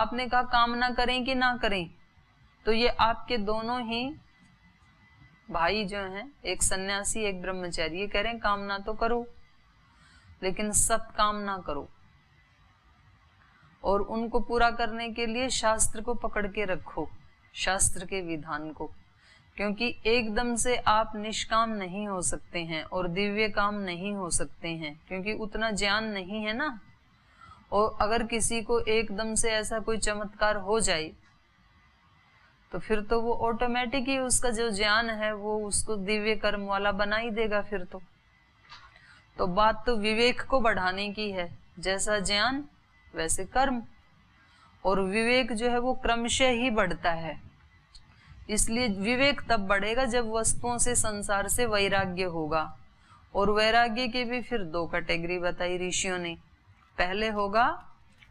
आपने कहा कामना करें कि ना करें, तो ये आपके दोनों ही भाई जो हैं, एक सन्यासी एक ब्रह्मचारी, ये कह रहे हैं कामना तो करो लेकिन सत्काम ना करो, और उनको पूरा करने के लिए शास्त्र को पकड़ के रखो, शास्त्र के विधान को, क्योंकि एकदम से आप निष्काम नहीं हो सकते हैं और दिव्य काम नहीं हो सकते हैं, क्योंकि उतना ज्ञान नहीं है ना। और अगर किसी को एकदम से ऐसा कोई चमत्कार हो जाए तो फिर तो वो ऑटोमेटिक ही उसका जो ज्ञान है वो उसको दिव्य कर्म वाला बना ही देगा फिर तो बात तो विवेक को बढ़ाने की है, जैसा ज्ञान वैसे कर्म, और विवेक जो है वो क्रमशः ही बढ़ता है। इसलिए विवेक तब बढ़ेगा जब वस्तुओं से, संसार से वैराग्य होगा। और वैराग्य की भी फिर दो कैटेगरी बताई ऋषियों ने, पहले होगा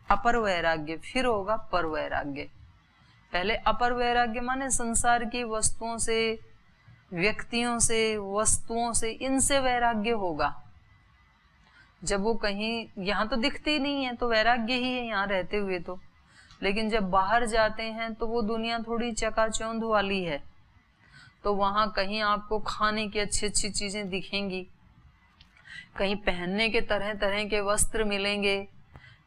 अपर वैराग्य, फिर होगा पर वैराग्य। पहले अपर वैराग्य माने संसार की वस्तुओं से, व्यक्तियों से, वस्तुओं से, इनसे वैराग्य होगा। जब वो कहीं, यहाँ तो दिखती नहीं है तो वैराग्य ही है यहाँ रहते हुए तो, लेकिन जब बाहर जाते हैं तो वो दुनिया थोड़ी चकाचौंध वाली है, तो वहां कहीं आपको खाने की अच्छी अच्छी चीजें दिखेंगी, कहीं पहनने के तरह तरह के वस्त्र मिलेंगे,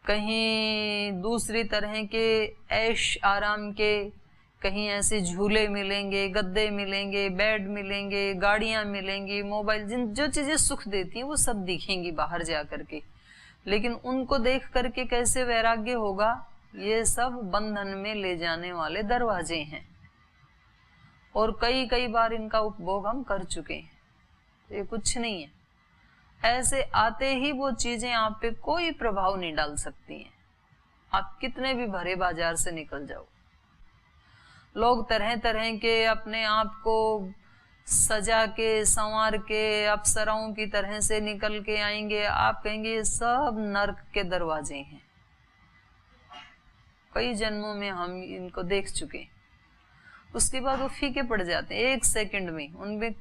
कहीं दूसरी तरह के ऐश आराम के, कहीं ऐसे झूले मिलेंगे, गद्दे मिलेंगे, बेड मिलेंगे, गाड़ियां मिलेंगी, मोबाइल, जिन जो चीजें सुख देती हैं वो सब दिखेंगी बाहर जा करके। लेकिन उनको देख करके कैसे वैराग्य होगा? ये सब बंधन में ले जाने वाले दरवाजे हैं, और कई कई बार इनका उपभोग हम कर चुके हैं। ये कुछ नहीं है, ऐसे आते ही वो चीजें आप पे कोई प्रभाव नहीं डाल सकती हैं। आप कितने भी भरे बाजार से निकल जाओ, लोग तरह तरह के अपने आप को सजा के संवार के अप्सराओं की तरह से निकल के आएंगे, आप कहेंगे ये सब नर्क के दरवाजे हैं। कई जन्मों में हम इनको देख चुके हैं। उसके बाद वो फीके पड़ जाते हैं एक सेकंड में, उनमें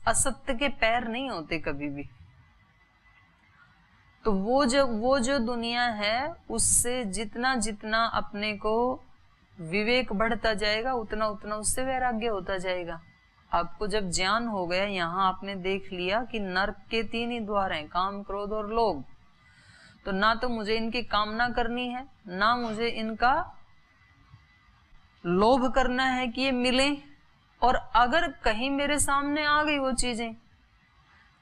असत्य के पैर नहीं होते कभी भी। तो वो जो दुनिया है उससे जितना जितना अपने को विवेक बढ़ता जाएगा उतना उतना उससे वैराग्य होता जाएगा। आपको जब ज्ञान हो गया, यहाँ आपने देख लिया कि नर्क के 3 ही द्वार हैं, काम, क्रोध और लोभ, तो ना तो मुझे इनकी कामना करनी है, ना मुझे इनका लोभ करना है कि ये मिले, और अगर कहीं मेरे सामने आ गई वो चीजें,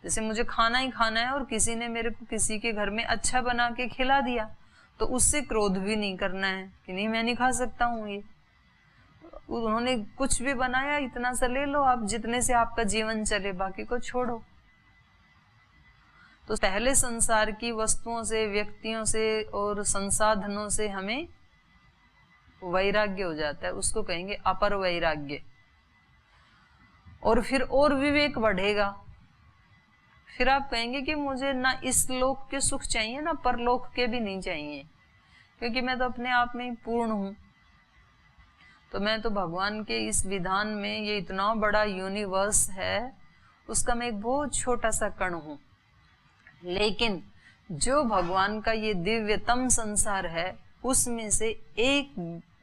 जैसे मुझे खाना ही खाना है और किसी ने मेरे को किसी के घर में अच्छा बना के खिला दिया, तो उससे क्रोध भी नहीं करना है कि नहीं मैं नहीं खा सकता हूं, ये उन्होंने कुछ भी बनाया, इतना सा ले लो आप, जितने से आपका जीवन चले, बाकी को छोड़ो। तो पहले संसार की वस्तुओं से, व्यक्तियों से और संसाधनों से हमें वैराग्य हो जाता है, उसको कहेंगे अपर वैराग्य। और फिर और विवेक बढ़ेगा, फिर आप कहेंगे कि मुझे ना इस लोक के सुख चाहिए ना परलोक के भी नहीं चाहिए, क्योंकि मैं तो अपने आप में ही पूर्ण हूं। तो मैं तो भगवान के इस विधान में, ये इतना बड़ा यूनिवर्स है, उसका मैं एक बहुत छोटा सा कण हूं। लेकिन जो भगवान का ये दिव्यतम संसार है उसमें से एक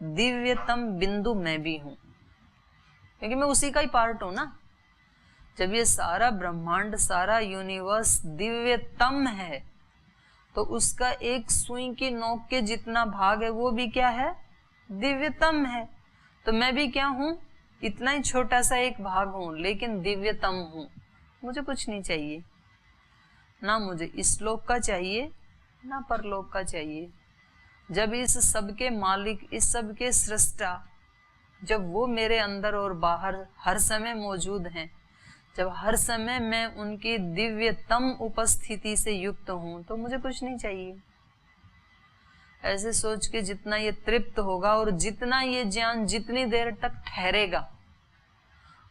दिव्यतम बिंदु मैं भी हूं, क्योंकि मैं उसी का ही पार्ट हूं ना। जब ये सारा ब्रह्मांड, सारा यूनिवर्स दिव्यतम है, तो उसका एक सुई की नोक के जितना भाग है वो भी क्या है? दिव्यतम है। तो मैं भी क्या हूं? इतना ही छोटा सा एक भाग हूं, लेकिन दिव्यतम हूं। मुझे कुछ नहीं चाहिए, ना मुझे इस लोक का चाहिए ना परलोक का चाहिए। जब इस सब के मालिक, इस सब के सृष्टा, जब वो मेरे अंदर और बाहर हर समय मौजूद हैं, जब हर समय मैं उनकी दिव्यतम उपस्थिति से युक्त हूं, तो मुझे कुछ नहीं चाहिए। ऐसे सोच के जितना ये तृप्त होगा और जितना ये ज्ञान जितनी देर तक ठहरेगा,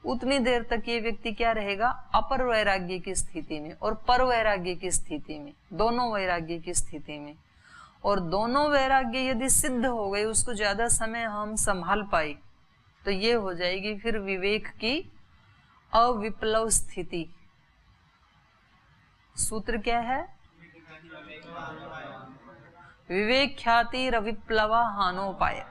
उतनी देर तक ये व्यक्ति क्या रहेगा? अपर वैराग्य की स्थिति में और पर वैराग्य की स्थिति में, दोनों वैराग्य की स्थिति में। और दोनों वैराग्य यदि सिद्ध हो गए, उसको ज्यादा समय हम संभाल पाए, तो ये हो जाएगी फिर विवेक की अविप्लव स्थिति। सूत्र क्या है? विवेक ख्याति रविप्लवा हानोपाय।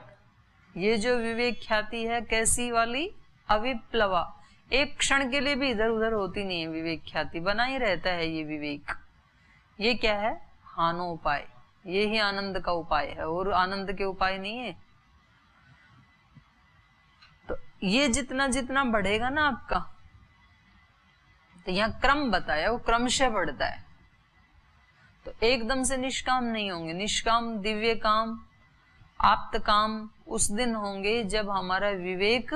ये जो विवेक ख्याति है कैसी वाली? अविप्लवा, एक क्षण के लिए भी इधर उधर होती नहीं है। विवेक ख्याति बना ही रहता है ये विवेक। ये क्या है? हानोपाय। ये ही आनंद का उपाय है, और आनंद के उपाय नहीं है। तो ये जितना जितना बढ़ेगा ना आपका, तो यहाँ क्रम बताया, वो क्रमशः बढ़ता है। तो एकदम से निष्काम नहीं होंगे। निष्काम, दिव्य काम, आप्त काम उस दिन होंगे जब हमारा विवेक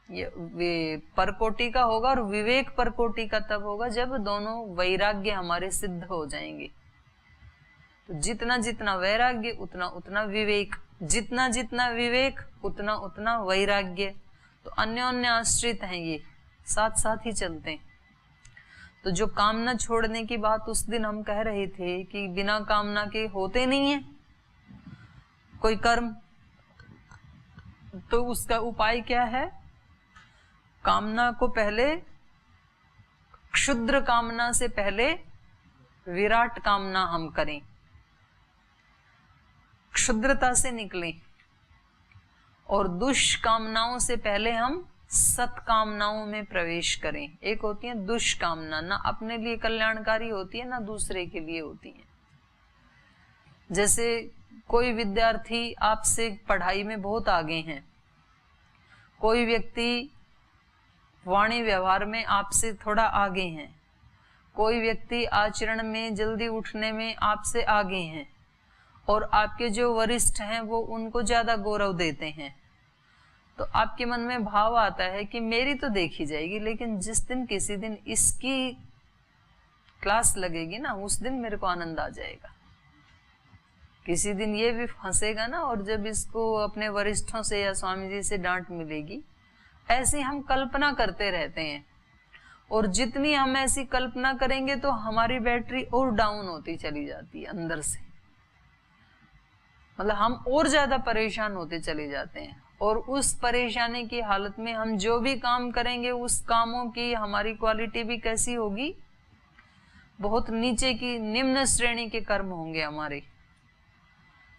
ये परकोटि का होगा, और विवेक परकोटि का तब होगा जब दोनों वैराग्य हमारे सिद्ध हो जाएंगे। तो जितना जितना वैराग्य उतना उतना विवेक, जितना जितना विवेक उतना उतना वैराग्य। तो अन्योन्य आश्रित हैं, ये साथ साथ ही चलते हैं। तो जो कामना छोड़ने की बात उस दिन हम कह रहे थे कि बिना कामना के होते नहीं है कोई कर्म, तो उसका उपाय क्या है? कामना को पहले, क्षुद्र कामना से पहले विराट कामना हम करें, क्षुद्रता से निकलें, और दुष्कामनाओं से पहले हम सत्कामनाओं में प्रवेश करें। एक होती है दुष्कामना, ना अपने लिए कल्याणकारी होती है ना दूसरे के लिए होती है। जैसे कोई विद्यार्थी आपसे पढ़ाई में बहुत आगे हैं, कोई व्यक्ति वाणी व्यवहार में आपसे थोड़ा आगे हैं, कोई व्यक्ति आचरण में जल्दी उठने में आपसे आगे हैं, और आपके जो वरिष्ठ हैं वो उनको ज्यादा गौरव देते हैं। तो आपके मन में भाव आता है कि मेरी तो देखी जाएगी, लेकिन जिस दिन किसी दिन इसकी क्लास लगेगी ना, उस दिन मेरे को आनंद आ जाएगा। किसी दिन ये भी फंसेगा ना, और जब इसको अपने वरिष्ठों से या स्वामी जी से डांट मिलेगी। ऐसी हम कल्पना करते रहते हैं, और जितनी हम ऐसी कल्पना करेंगे तो हमारी बैटरी और डाउन होती चली जाती है अंदर से। मतलब हम और ज्यादा परेशान होते चले जाते हैं, और उस परेशानी की हालत में हम जो भी काम करेंगे उस कामों की हमारी क्वालिटी भी कैसी होगी? बहुत नीचे की, निम्न श्रेणी के कर्म होंगे हमारे।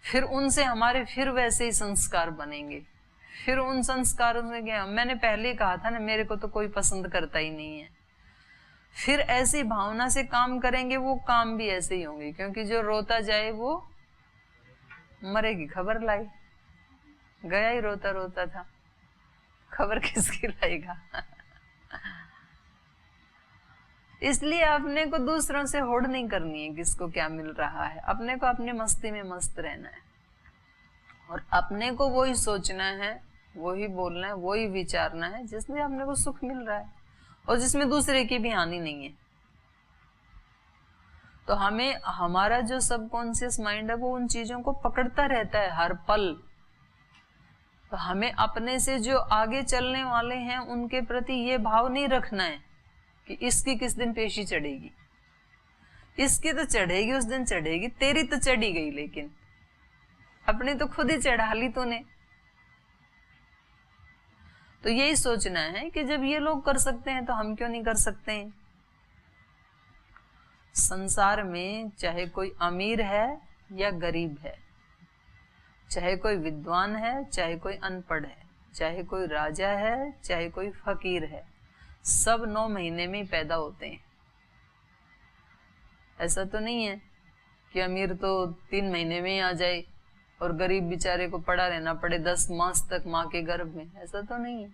फिर उनसे हमारे फिर वैसे ही संस्कार बनेंगे। फिर उन संस्कारों से क्या, मैंने पहले कहा था ना, मेरे को तो कोई पसंद करता ही नहीं है। फिर ऐसी भावना से काम करेंगे, वो काम भी ऐसे ही होंगे, क्योंकि जो रोता जाए वो मरेगी खबर लाई। गया ही रोता रोता था, खबर किसकी लाएगा? इसलिए अपने को दूसरों से होड़ नहीं करनी है किसको क्या मिल रहा है। अपने को अपनी मस्ती में मस्त रहना है, और अपने को वही सोचना है, वही बोलना है, वही विचारना है जिसमें अपने को सुख मिल रहा है, और जिसमें दूसरे की भी हानि नहीं है। तो हमें, हमारा जो सबकॉन्शियस माइंड है वो उन चीजों को पकड़ता रहता है हर पल। तो हमें अपने से जो आगे चलने वाले हैं उनके प्रति ये भाव नहीं रखना है कि इसकी किस दिन पेशी चढ़ेगी। इसकी तो चढ़ेगी, उस दिन चढ़ेगी, तेरी तो चढ़ी गई, लेकिन अपनी तो खुद ही चढ़ा ली तूने। तो यही सोचना है कि जब ये लोग कर सकते हैं तो हम क्यों नहीं कर सकते हैं। संसार में चाहे कोई अमीर है या गरीब है, चाहे कोई विद्वान है चाहे कोई अनपढ़ है, चाहे कोई राजा है चाहे कोई फकीर है, सब 9 महीने में पैदा होते हैं। ऐसा तो नहीं है कि अमीर तो 3 महीने में ही आ जाए और गरीब बेचारे को पड़ा रहना पड़े 10 मास तक माँ के गर्भ में। ऐसा तो नहीं है।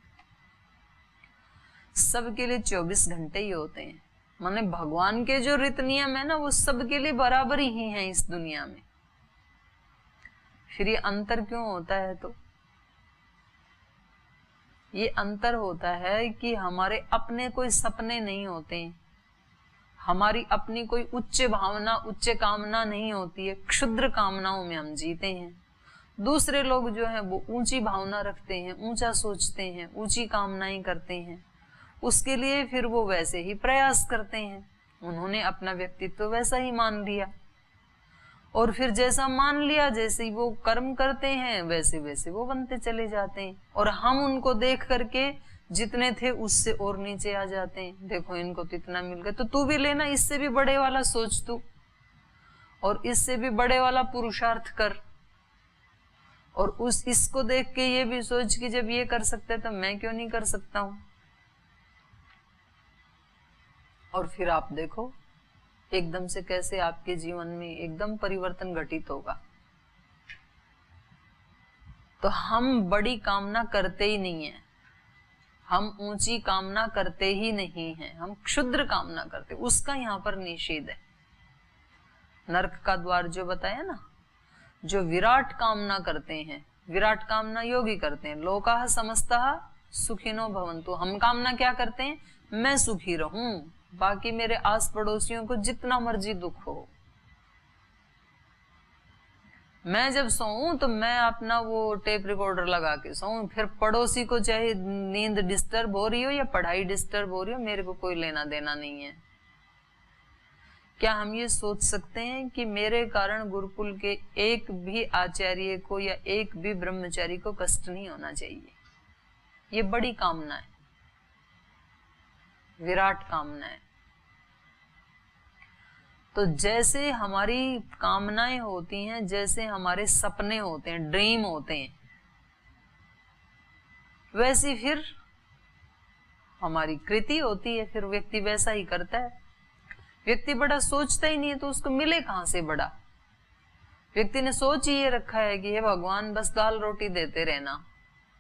सबके लिए 24 घंटे ही होते हैं। माने भगवान के जो रीत नियम है ना, वो सबके लिए बराबर ही हैं इस दुनिया में। फिर ये अंतर क्यों होता है? तो ये अंतर होता है कि हमारे अपने कोई सपने नहीं होते हैं, हमारी अपनी कोई उच्च भावना, उच्च कामना नहीं होती है। क्षुद्र कामनाओं में हम जीते हैं। दूसरे लोग जो है वो ऊंची भावना रखते हैं, ऊंचा सोचते हैं, ऊंची कामनाएं करते हैं, उसके लिए फिर वो वैसे ही प्रयास करते हैं। उन्होंने अपना व्यक्तित्व वैसा ही मान लिया, और फिर जैसा मान लिया, जैसे ही वो कर्म करते हैं वैसे वैसे वो बनते चले जाते हैं। और हम उनको देख करके जितने थे उससे और नीचे आ जाते हैं। देखो इनको तो इतना मिल गया, तो तू भी लेना, इससे भी बड़े वाला सोच तू। और इससे भी बड़े वाला पुरुषार्थ कर, और इसको देख के ये भी सोच कि जब ये कर सकते हैं तो मैं क्यों नहीं कर सकता हूं। और फिर आप देखो एकदम से कैसे आपके जीवन में एकदम परिवर्तन घटित होगा। तो हम बड़ी कामना करते ही नहीं है, हम ऊंची कामना करते ही नहीं हैं, हम क्षुद्र कामना करते, उसका यहाँ पर निषेध है। नरक का द्वार जो बताया ना, जो विराट कामना करते हैं, विराट कामना योगी करते हैं, लोकाः समस्ताः सुखिनो भवन्तु। हम कामना क्या करते हैं, मैं सुखी रहूं, बाकी मेरे आस पड़ोसियों को जितना मर्जी दुख हो। मैं जब सोऊं तो मैं अपना वो टेप रिकॉर्डर लगा के सोऊं, फिर पड़ोसी को चाहे नींद डिस्टर्ब हो रही हो या पढ़ाई डिस्टर्ब हो रही हो, मेरे को कोई लेना देना नहीं है। क्या हम ये सोच सकते हैं कि मेरे कारण गुरुकुल के एक भी आचार्य को या एक भी ब्रह्मचारी को कष्ट नहीं होना चाहिए? ये बड़ी कामना है, विराट कामना है। तो जैसे हमारी कामनाएं होती हैं, जैसे हमारे सपने होते हैं, ड्रीम होते हैं, वैसी फिर हमारी कृति होती है, फिर व्यक्ति वैसा ही करता है। व्यक्ति बड़ा सोचता ही नहीं है तो उसको मिले कहां से बड़ा। व्यक्ति ने सोच ही ये रखा है कि हे भगवान बस दाल रोटी देते रहना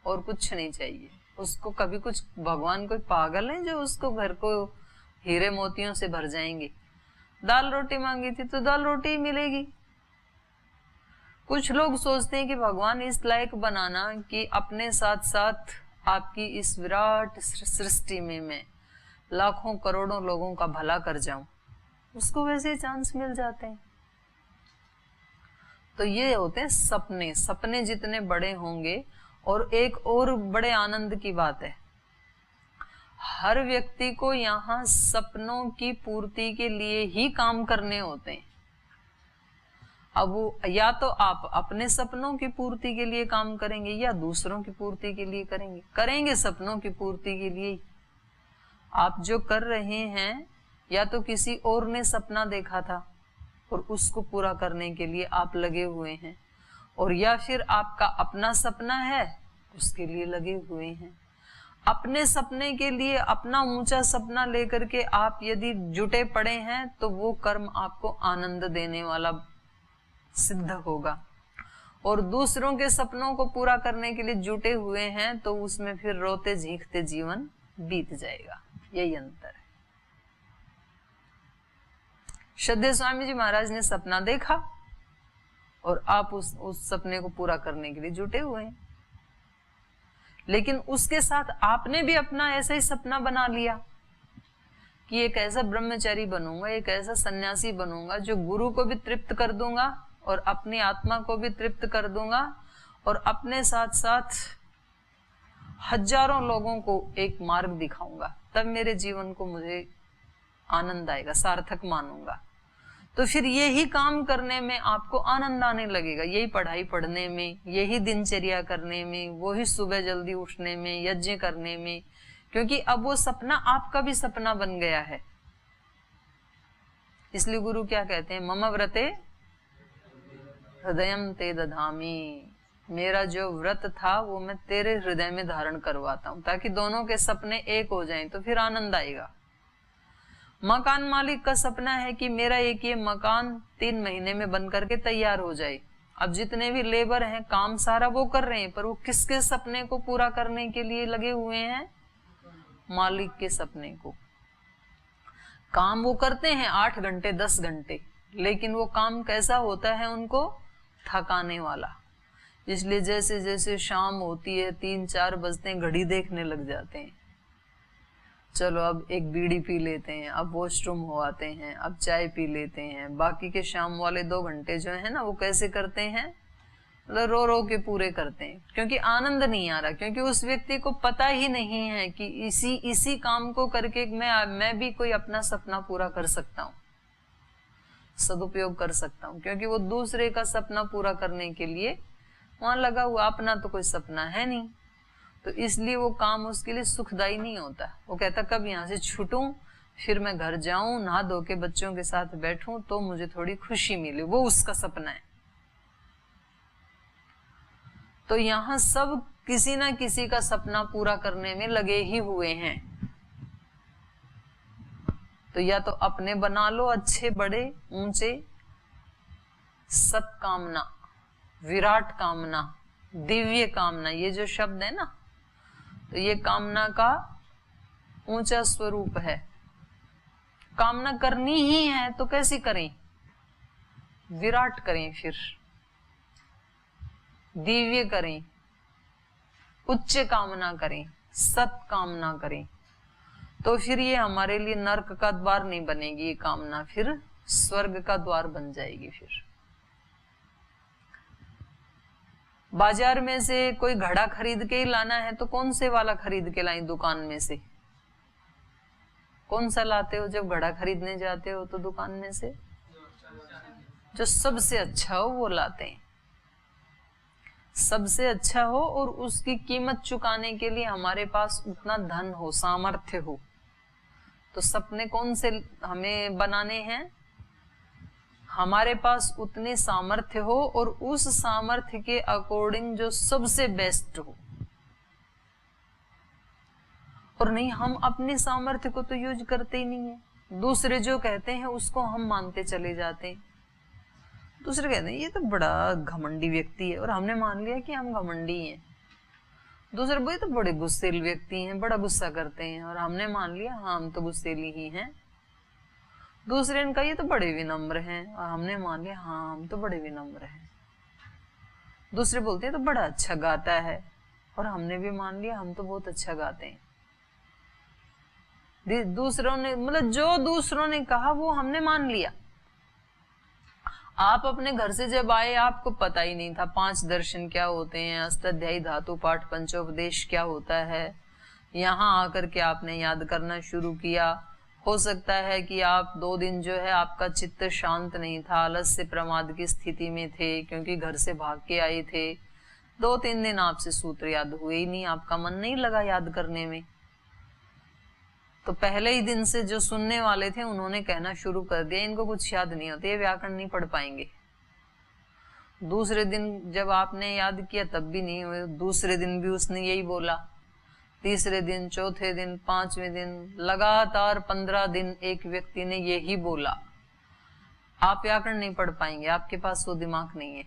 और कुछ नहीं चाहिए उसको। कभी कुछ भगवान कोई पागल है जो उसको घर को हीरे मोतियों से भर जाएंगे? दाल रोटी मांगी थी तो दाल रोटी ही मिलेगी। कुछ लोग सोचते हैं कि भगवान इस लायक बनाना कि अपने साथ साथ आपकी इस विराट सृष्टि में मैं लाखों करोड़ों लोगों का भला कर जाऊं, उसको वैसे चांस मिल जाते हैं। तो ये होते हैं सपने। सपने जितने बड़े होंगे, और एक और बड़े आनंद की बात है, हर व्यक्ति को यहाँ सपनों की पूर्ति के लिए ही काम करने होते हैं। अब वो या तो आप अपने सपनों की पूर्ति के लिए काम करेंगे या दूसरों की पूर्ति के लिए करेंगे। करेंगे सपनों की पूर्ति के लिए। आप जो कर रहे हैं, या तो किसी और ने सपना देखा था और उसको पूरा करने के लिए आप लगे हुए हैं, और या फिर आपका अपना सपना है उसके लिए लगे हुए हैं। अपने सपने के लिए, अपना ऊंचा सपना लेकर के आप यदि जुटे पड़े हैं तो वो कर्म आपको आनंद देने वाला सिद्ध होगा। और दूसरों के सपनों को पूरा करने के लिए जुटे हुए हैं तो उसमें फिर रोते झींकते जीवन बीत जाएगा। यही अंतर है। श्रद्धेय स्वामी जी महाराज ने सपना देखा और आप उस सपने को पूरा करने के लिए जुटे हुए हैं, लेकिन उसके साथ आपने भी अपना ऐसा ही सपना बना लिया कि एक ऐसा ब्रह्मचारी बनूंगा, एक ऐसा सन्यासी बनूंगा जो गुरु को भी तृप्त कर दूंगा और अपनी आत्मा को भी तृप्त कर दूंगा, और अपने साथ साथ हजारों लोगों को एक मार्ग दिखाऊंगा, तब मेरे जीवन को मुझे आनंद आएगा, सार्थक मानूंगा। तो फिर यही काम करने में आपको आनंद आने लगेगा, यही पढ़ाई पढ़ने में, यही दिनचर्या करने में, वही सुबह जल्दी उठने में, यज्ञ करने में, क्योंकि अब वो सपना आपका भी सपना बन गया है। इसलिए गुरु क्या कहते हैं, मम व्रते हृदयम ते दधामी, मेरा जो व्रत था वो मैं तेरे हृदय में धारण करवाता हूं, ताकि दोनों के सपने एक हो जाएं तो फिर आनंद आएगा। मकान मालिक का सपना है कि मेरा एक ये मकान 3 महीने में बन करके तैयार हो जाए। अब जितने भी लेबर हैं काम सारा वो कर रहे हैं, पर वो किसके सपने को पूरा करने के लिए लगे हुए हैं? मालिक के सपने को। काम वो करते हैं 8 घंटे 10 घंटे, लेकिन वो काम कैसा होता है उनको? थकाने वाला। इसलिए जैसे जैसे शाम होती है 3-4 बजते हैं, घड़ी देखने लग जाते हैं, चलो अब एक बीड़ी पी लेते हैं, अब वॉशरूम हो आते हैं, अब चाय पी लेते हैं। बाकी के शाम वाले 2 घंटे जो है ना वो कैसे करते हैं? मतलब रो रो के पूरे करते हैं, क्योंकि आनंद नहीं आ रहा, क्योंकि उस व्यक्ति को पता ही नहीं है कि इसी काम को करके मैं भी कोई अपना सपना पूरा कर सकता हूँ, सदुपयोग कर सकता हूँ, क्योंकि वो दूसरे का सपना पूरा करने के लिए वहां लगा हुआ, अपना तो कोई सपना है नहीं। तो इसलिए वो काम उसके लिए सुखदायी नहीं होता। वो कहता कब यहाँ से छूटूं फिर मैं घर जाऊं, नहा धो के बच्चों के साथ बैठूं तो मुझे थोड़ी खुशी मिले, वो उसका सपना है। तो यहाँ सब किसी ना किसी का सपना पूरा करने में लगे ही हुए हैं। तो या तो अपने बना लो अच्छे बड़े ऊंचे, सत्कामना, विराट कामना, दिव्य कामना, ये जो शब्द है ना, तो ये कामना का ऊंचा स्वरूप है। कामना करनी ही है तो कैसी करें? विराट करें, फिर दिव्य करें, उच्च कामना करें, सत कामना करें। तो फिर ये हमारे लिए नरक का द्वार नहीं बनेगी ये कामना, फिर स्वर्ग का द्वार बन जाएगी। फिर बाजार में से कोई घड़ा खरीद के ही लाना है तो कौन से वाला खरीद के लाई? दुकान में से कौन सा लाते हो जब घड़ा खरीदने जाते हो? तो दुकान में से जो सबसे अच्छा हो वो लाते हैं, सबसे अच्छा हो और उसकी कीमत चुकाने के लिए हमारे पास उतना धन हो, सामर्थ्य हो। तो सपने कौन से हमें बनाने हैं? हमारे पास उतने सामर्थ्य हो और उस सामर्थ्य के अकॉर्डिंग जो सबसे बेस्ट हो। और नहीं, हम अपने सामर्थ्य को तो यूज करते ही नहीं है, दूसरे जो कहते हैं उसको हम मानते चले जाते हैं। दूसरे कहते हैं ये तो बड़ा घमंडी व्यक्ति है और हमने मान लिया कि हम घमंडी हैं। दूसरे बोले तो बड़े गुस्सेल व्यक्ति हैं, बड़ा गुस्सा करते हैं और हमने मान लिया हाँ हम तो गुस्सेली ही हैं। दूसरे ने कहा ये तो बड़े विनम्र हैं और हमने मान लिया हाँ हम तो बड़े विनम्र हैं। दूसरे बोलते हैं तो बड़ा अच्छा गाता है और हमने भी मान लिया हम तो बहुत अच्छा गाते हैं। दूसरों ने मतलब जो दूसरों ने कहा वो हमने मान लिया। आप अपने घर से जब आए आपको पता ही नहीं था 5 दर्शन क्या होते हैं, अष्टाध्यायी धातु पाठ पंचोपदेश क्या होता है। यहाँ आकर के आपने याद करना शुरू किया। हो सकता है कि आप 2 दिन जो है आपका चित्त शांत नहीं था, आलस्य प्रमाद की स्थिति में थे क्योंकि घर से भाग के आए थे। 2-3 दिन आपसे सूत्र याद हुए ही नहीं, आपका मन नहीं लगा याद करने में। तो पहले ही दिन से जो सुनने वाले थे उन्होंने कहना शुरू कर दिया इनको कुछ याद नहीं होते, ये व्याकरण नहीं पढ़ पाएंगे। दूसरे दिन जब आपने याद किया तब भी नहीं हुए, दूसरे दिन भी उसने यही बोला, तीसरे दिन, चौथे दिन, 5वें दिन, लगातार 15 दिन एक व्यक्ति ने यही बोला। आप व्याकरण नहीं पढ़ पाएंगे, आपके पास वो दिमाग नहीं है।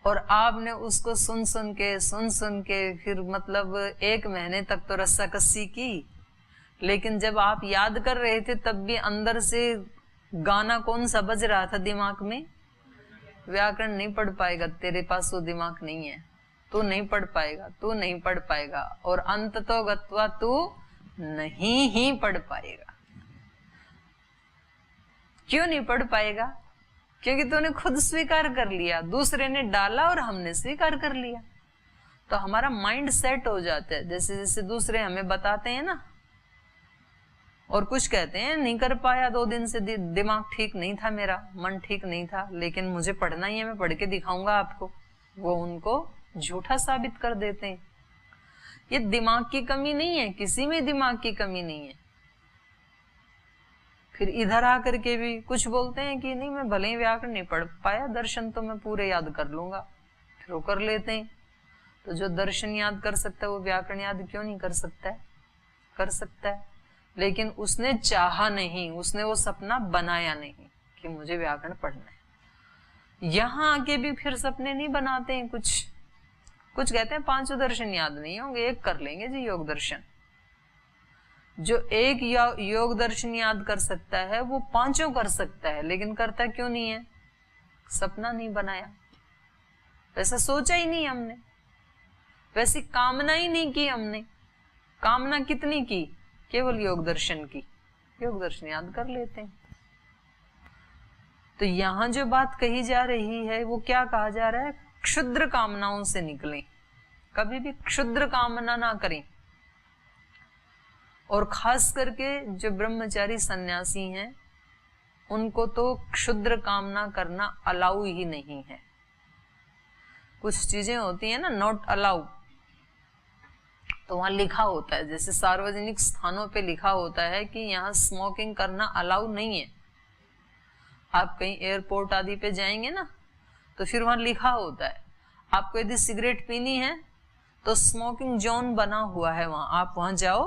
और आपने उसको सुन सुन के फिर मतलब 1 महीने तक तो रस्साकस्सी की, लेकिन जब आप याद कर रहे थे तब भी अंदर से गाना कौन सा बज रहा था दिमाग में? व्याकरण नहीं पढ़ पाएगा, तेरे पास वो दिमाग नहीं है, तू नहीं पढ़ पाएगा, तू नहीं पढ़ पाएगा और अंत तो गत्वा तू नहीं ही पढ़ पाएगा। क्यों नहीं पढ़ पाएगा? क्योंकि तूने खुद स्वीकार कर लिया, दूसरे ने डाला और हमने स्वीकार कर लिया। तो हमारा माइंड सेट हो जाता है। जैसे जैसे दूसरे हमें बताते हैं ना, और कुछ कहते हैं नहीं कर पाया 2 दिन से, दिमाग ठीक नहीं था, मेरा मन ठीक नहीं था, लेकिन मुझे पढ़ना ही है, मैं पढ़ के दिखाऊंगा आपको। वो उनको झूठा साबित कर देते हैं। ये दिमाग की कमी नहीं है, किसी में दिमाग की कमी नहीं है। फिर इधर आकर के भी कुछ बोलते हैं कि नहीं मैं भले ही व्याकरण नहीं पढ़ पाया, दर्शन तो मैं पूरे याद कर लूंगा, फिर वो कर लेते हैं। तो जो दर्शन याद कर सकता है वो व्याकरण याद क्यों नहीं कर सकता है? कर सकता है, लेकिन उसने चाहा नहीं, उसने वो सपना बनाया नहीं कि मुझे व्याकरण पढ़ना है। यहां आके भी फिर सपने नहीं बनाते हैं। कुछ कहते हैं 5 दर्शन याद नहीं होंगे, 1 कर लेंगे जी योग दर्शन। जो 1 योग दर्शन याद कर सकता है वो 5 कर सकता है, लेकिन करता क्यों नहीं है? सपना नहीं बनाया, वैसा सोचा ही नहीं हमने, वैसी कामना ही नहीं की हमने। कामना कितनी की? केवल योग दर्शन की, योग दर्शन याद कर लेते हैं। तो यहां जो बात कही जा रही है वो क्या कहा जा रहा है? क्षुद्र कामनाओं से निकलें, कभी भी क्षुद्र कामना ना करें। और खास करके जो ब्रह्मचारी सन्यासी हैं उनको तो क्षुद्र कामना करना अलाउ ही नहीं है। कुछ चीजें होती है ना नॉट अलाउ, तो वहां लिखा होता है, जैसे सार्वजनिक स्थानों पे लिखा होता है कि यहाँ स्मोकिंग करना अलाउ नहीं है। आप कहीं एयरपोर्ट आदि पे जाएंगे ना, तो फिर वहां लिखा होता है आपको यदि सिगरेट पीनी है तो स्मोकिंग जोन बना हुआ है वहां, आप वहां जाओ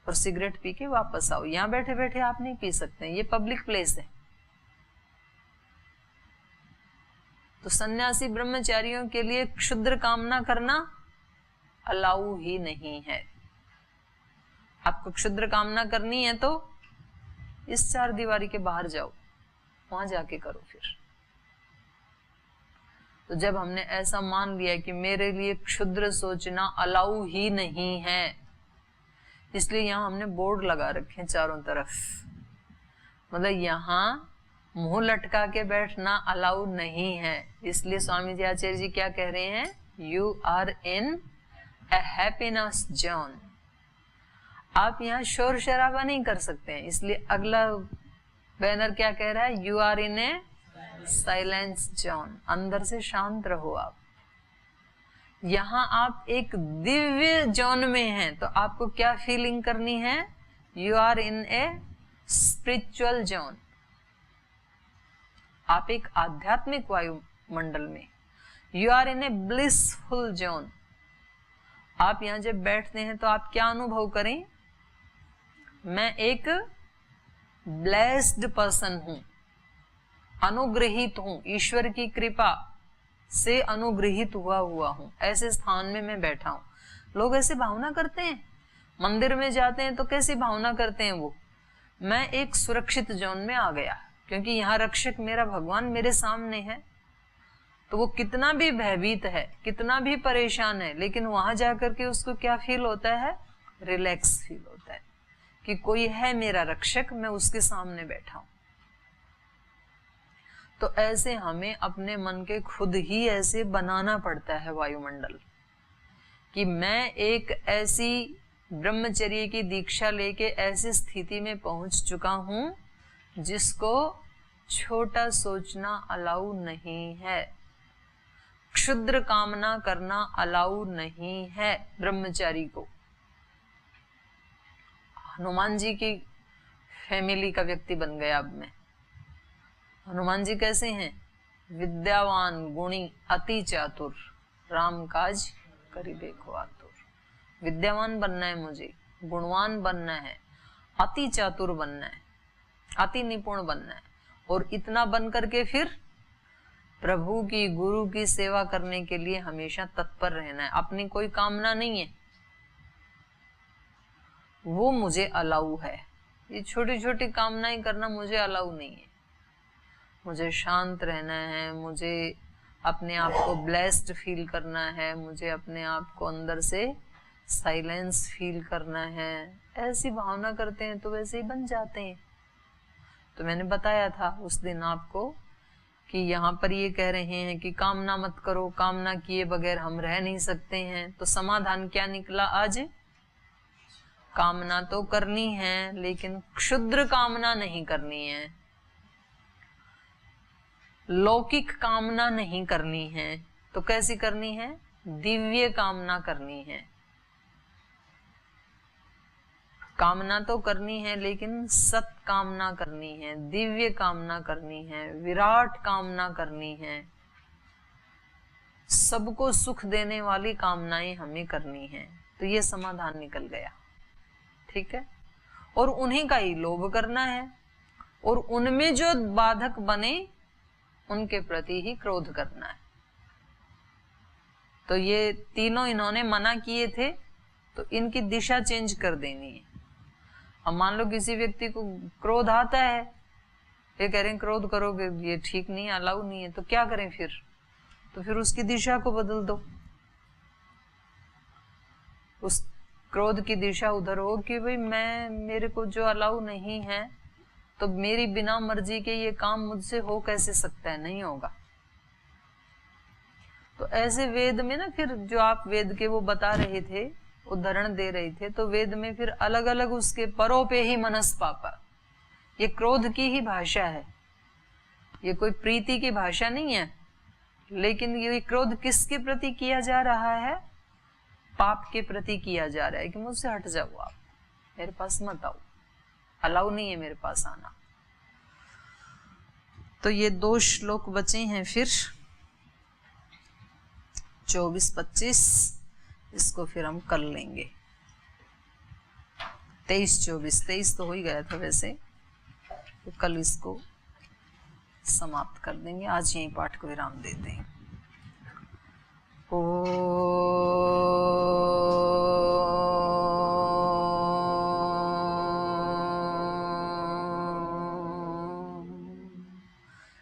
और सिगरेट पी के वापस आओ। यहाँ बैठे बैठे आप नहीं पी सकते, ये पब्लिक प्लेस है। तो सन्यासी ब्रह्मचारियों के लिए क्षुद्र कामना करना अलाउ ही नहीं है। आपको क्षुद्र कामना करनी है तो इस चार दीवारी के बाहर जाओ, वहां जाके करो। फिर तो जब हमने ऐसा मान लिया कि मेरे लिए क्षुद्र सोचना अलाउ ही नहीं है, इसलिए यहां हमने बोर्ड लगा रखे हैं चारों तरफ। मतलब यहां मुंह लटका के बैठना अलाउ नहीं है। इसलिए स्वामी जी आचार्य जी क्या कह रहे हैं, you are in a happiness zone. आप यहाँ शोर शराबा नहीं कर सकते हैं, इसलिए अगला बैनर क्या कह रहा है, you are in a silence zone. अंदर से शांत रहो आप। यहां आप एक दिव्य जोन में हैं, तो आपको क्या फीलिंग करनी है, you are in a spiritual zone. आप एक आध्यात्मिक वायुमंडल में, you are in a blissful zone. आप यहां जब बैठते हैं तो आप क्या अनुभव करें, मैं एक ब्लेस्ड पर्सन हूं, अनुग्रहित हूं, ईश्वर की कृपा से अनुग्रहित हुआ हूं, ऐसे स्थान में मैं बैठा हूं। लोग ऐसे भावना करते हैं, मंदिर में जाते हैं तो कैसी भावना करते हैं वो, मैं एक सुरक्षित जोन में आ गया, क्योंकि यहाँ रक्षक मेरा भगवान मेरे सामने है। तो वो कितना भी भयभीत है, कितना भी परेशान है, लेकिन वहां जाकर के उसको क्या फील होता है, रिलैक्स फील होता है कि कोई है मेरा रक्षक, मैं उसके सामने बैठा हूं। तो ऐसे हमें अपने मन के खुद ही ऐसे बनाना पड़ता है वायुमंडल, कि मैं एक ऐसी ब्रह्मचर्य की दीक्षा लेके ऐसी स्थिति में पहुंच चुका हूं जिसको छोटा सोचना अलाउ नहीं है, क्षुद्र कामना करना अलाउ नहीं है ब्रह्मचारी को। हनुमान जी की फैमिली का व्यक्ति बन गया अब मैं। हनुमान जी कैसे हैं, विद्यावान गुणी अति चातुर, राम काज करिबे को आतुर। विद्यावान बनना है मुझे, गुणवान बनना है, अति चातुर बनना है, अति निपुण बनना है, और इतना बन करके फिर प्रभु की गुरु की सेवा करने के लिए हमेशा तत्पर रहना है। अपनी कोई कामना नहीं है, वो मुझे अलाउ है। ये छोटी छोटी कामनाएं करना मुझे अलाउ नहीं है। मुझे शांत रहना है, मुझे अपने आप को ब्लेस्ड फील करना है, मुझे अपने आप को अंदर से साइलेंस फील करना है। ऐसी भावना करते हैं तो वैसे ही बन जाते हैं। तो मैंने बताया था उस दिन आपको कि यहाँ पर ये कह रहे हैं कि कामना मत करो, कामना किए बगैर हम रह नहीं सकते हैं। तो समाधान क्या निकला आज, कामना तो करनी है लेकिन क्षुद्र कामना नहीं करनी है, लौकिक कामना नहीं करनी है। तो कैसी करनी है, दिव्य कामना करनी है। कामना तो करनी है लेकिन सत कामना करनी है, दिव्य कामना करनी है, विराट कामना करनी है, सबको सुख देने वाली कामनाएं हमें करनी है। तो ये समाधान निकल गया, ठीक है। और उन्हीं का ही लोभ करना है, और उनमें जो बाधक बने उनके प्रति ही क्रोध करना है। तो ये तीनों इन्होंने मना किए थे, तो इनकी दिशा चेंज कर देनी है। अब मान लो किसी व्यक्ति को क्रोध आता है, ये कह रहे हैं क्रोध करोगे ये ठीक नहीं है, अलाउ नहीं है, तो क्या करें फिर, तो फिर उसकी दिशा को बदल दो। उस क्रोध की दिशा उधर हो कि भाई मेरे को जो अलाउ नहीं है, तो मेरी बिना मर्जी के ये काम मुझसे हो कैसे सकता है, नहीं होगा। तो ऐसे वेद में ना, फिर जो आप वेद के वो बता रहे थे, उदाहरण दे रहे थे, तो वेद में फिर अलग अलग उसके परों पे ही मनस पापा, ये क्रोध की ही भाषा है, ये कोई प्रीति की भाषा नहीं है। लेकिन ये क्रोध किसके प्रति किया जा रहा है, पाप के प्रति किया जा रहा है कि मुझसे हट जाओ, आप मेरे पास मत आओ, अलाउ नहीं है मेरे पास आना। तो ये 2 श्लोक बचे हैं, फिर 24-25 इसको फिर हम कर लेंगे। 23-24 तो हो ही गया था वैसे, तो कल इसको समाप्त कर देंगे। आज यही पाठ को विराम देते हैं।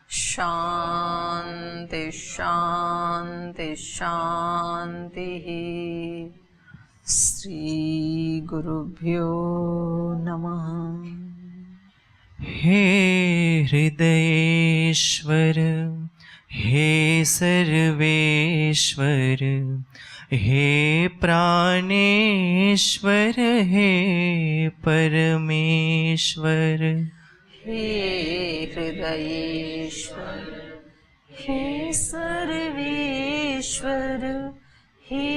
शांति शांति शांति। श्री गुरुभ्यो नमः। हे हृदयेश्वर, हे सर्वेश्वर, हे प्राणेश्वर, हे परमेश्वर। हे हृदयेश्वर, हे सर्वेश्वर, हे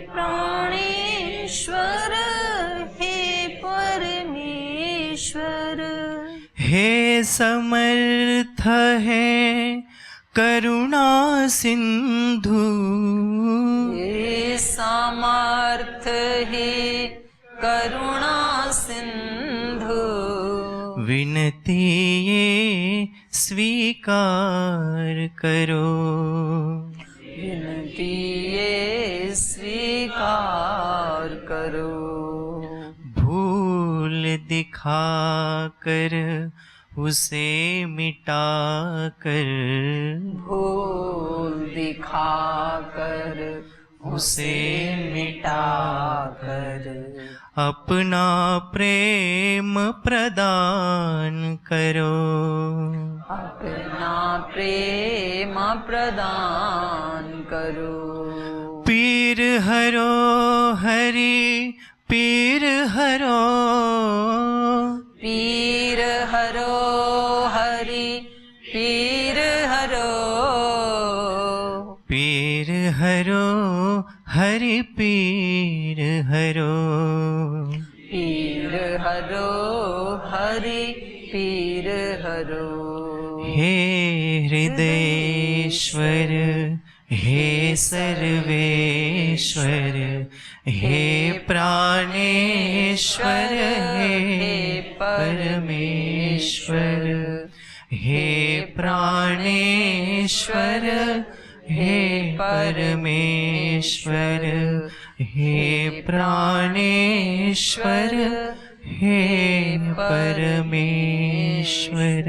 प्राणेश्वर, हे परमेश्वर। हे समर्थ, हे करुणा सिंधु, हे सामर्थ, हे करुणा सिंधु। विनती ये स्वीकार करो, विनती ये स्वीकार करो। भूल दिखाकर उसे मिटा कर, भूल दिखाकर उसे मिटा कर। अपना प्रेम प्रदान करो, अपना प्रेम प्रदान करो। पीर हरो हरि, पीर हरो, पीर हरो हरि, पीर हरो, पीर हरो हरि, पीर हरो, पीर हरो हरि, पीर हरो। हे हृदयेश्वर, हे सर्वेश्वर, हे प्राणेश्वर, हे परमेश्वर। हे प्राणेश्वर, हे परमेश्वर, हे प्राणेश्वर, हे परमेश्वर।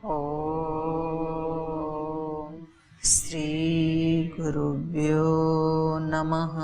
ओम श्री गुरुभ्यो नमः।